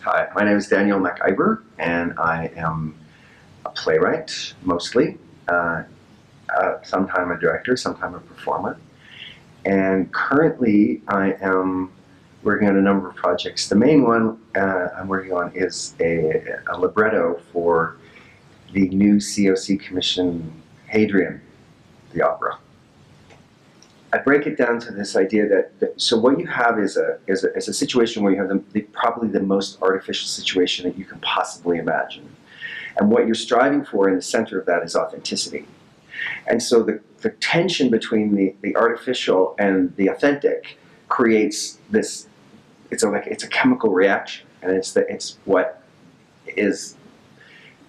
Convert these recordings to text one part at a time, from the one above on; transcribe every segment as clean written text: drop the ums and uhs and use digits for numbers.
Hi, my name is Daniel MacIvor, and I am a playwright, mostly. Sometime a director, sometime a performer. And currently, I am working on a number of projects. The main one I'm working on is a libretto for the new COC commission, Hadrian, the opera. I break it down to this idea that so what you have is a situation where you have probably the most artificial situation that you can possibly imagine. And what you're striving for in the center of that is authenticity. And so the tension between the artificial and the authentic creates this, it's a chemical reaction. And it's what is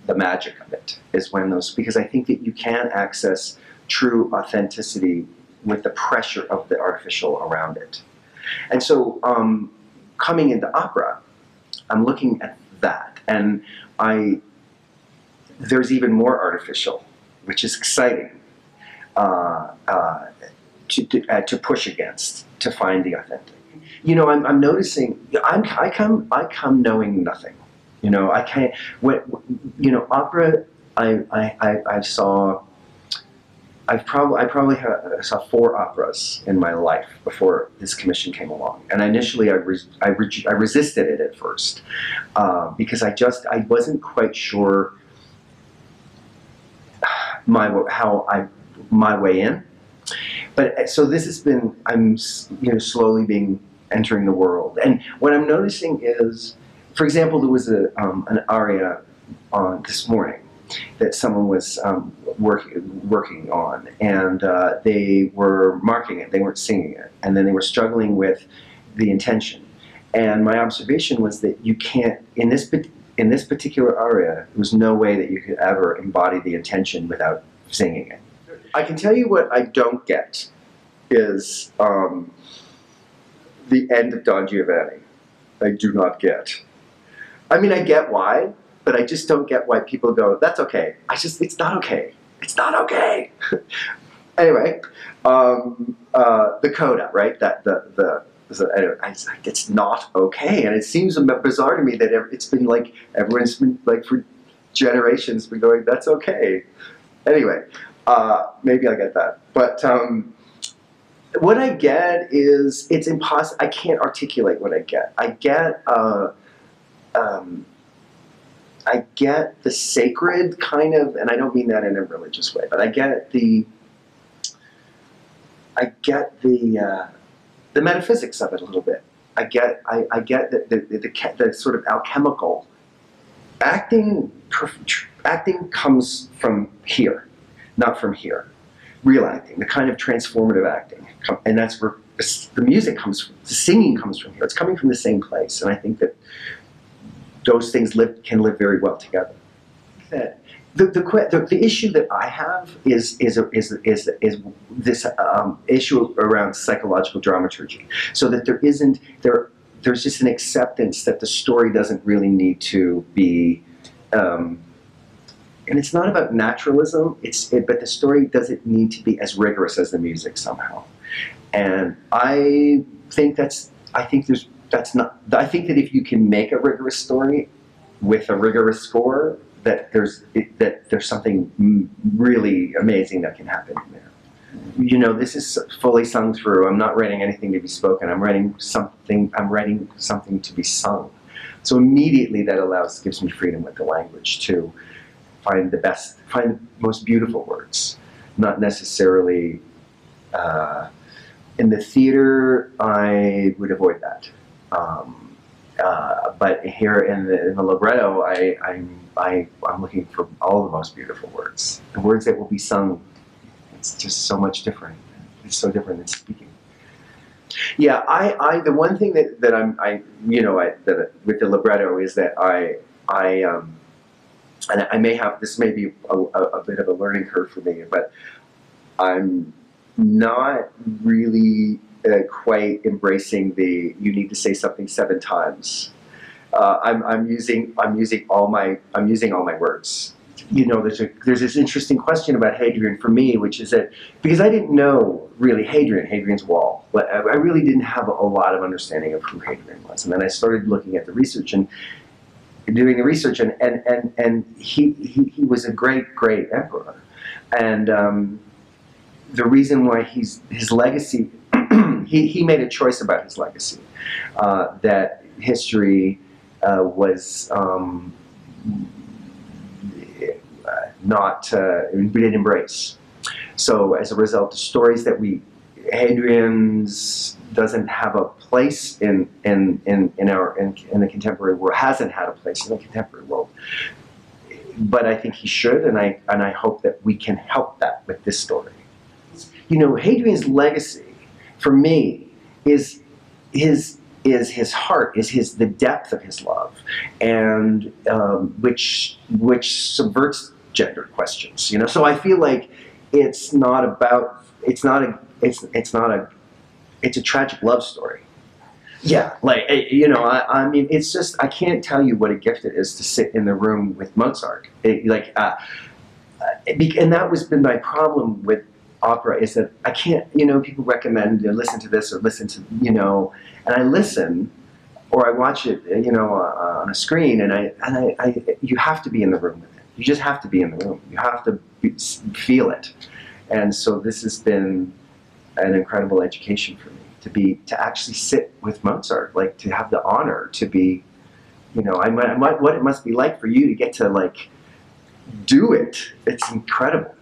the magic of it, is when those, because I think that you can access true authenticity with the pressure of the artificial around it. And so coming into opera, I'm looking at that, and there's even more artificial, which is exciting to push against, to find the authentic. You know, I'm noticing, I come knowing nothing. You know, I can't, opera, I saw, I probably saw 4 operas in my life before this commission came along. And initially I resisted it at first because I wasn't quite sure my way in. But so this has been, I'm slowly entering the world. And what I'm noticing is, for example, there was an aria on this morning that someone was working on, and they were marking it, they weren't singing it, and then they were struggling with the intention. And my observation was that you can't, in this particular aria, there was no way that you could ever embody the intention without singing it. I can tell you what I don't get is the end of Don Giovanni. I do not get. I mean, I get why, but I just don't get why people go, that's okay. It's not okay. It's not okay. Anyway, the coda, right? Anyway, it's not okay. And it seems bizarre to me that it's been like, everyone's been like for generations been going, that's okay. Anyway, maybe I get that. But what I get is, it's impossible. I can't articulate what I get. I get the sacred kind of, and I don't mean that in a religious way, but I get the metaphysics of it a little bit. I get the sort of alchemical acting. Acting comes from here, not from here. Real acting, the kind of transformative acting, and that's where the music comes from. The singing comes from here. It's coming from the same place, and I think that those things can live very well together. The issue that I have is this issue around psychological dramaturgy, so that there's just an acceptance that the story doesn't really need to be, and it's not about naturalism. But the story doesn't need to be as rigorous as the music somehow, and I think that if you can make a rigorous story with a rigorous score, that there's something really amazing that can happen there. You know, this is fully sung through. I'm not writing anything to be spoken. I'm writing something to be sung. So immediately that gives me freedom with the language to find the most beautiful words, not necessarily. In the theater, I would avoid that. But here in the libretto, I'm looking for all the most beautiful words. The words that will be sung. It's just so much different. It's so different than speaking. Yeah, the one thing that with the libretto is that and I may have, this may be a bit of a learning curve for me, but I'm not really quite embracing you need to say something 7 times. I'm using all my words. You know, there's this interesting question about Hadrian for me, which is that because I didn't know really Hadrian's wall, I really didn't have a lot of understanding of who Hadrian was, and then I started looking at the research, and doing the research, and he was a great emperor, and the reason why his legacy, he made a choice about his legacy, that history was not we didn't embrace. So as a result, the stories that Hadrian's doesn't have a place in the contemporary world, hasn't had a place in the contemporary world. But I think he should, and I hope that we can help that with this story. You know, Hadrian's legacy, for me, is his heart, is the depth of his love, and which subverts gender questions. You know, so I feel like it's a tragic love story. Yeah, like, you know, I mean, it's just, I can't tell you what a gift it is to sit in the room with Mozart. And that was been my problem with opera, is that I can't, you know, people recommend, you know, listen to this or listen to, you know, and I listen, or I watch it, you know, on a screen, and you have to be in the room with it. You just have to be in the room. You have to feel it. And so this has been an incredible education for me, to actually sit with Mozart, like to have the honor to be, you know, what it must be like for you to get to like do it. It's incredible.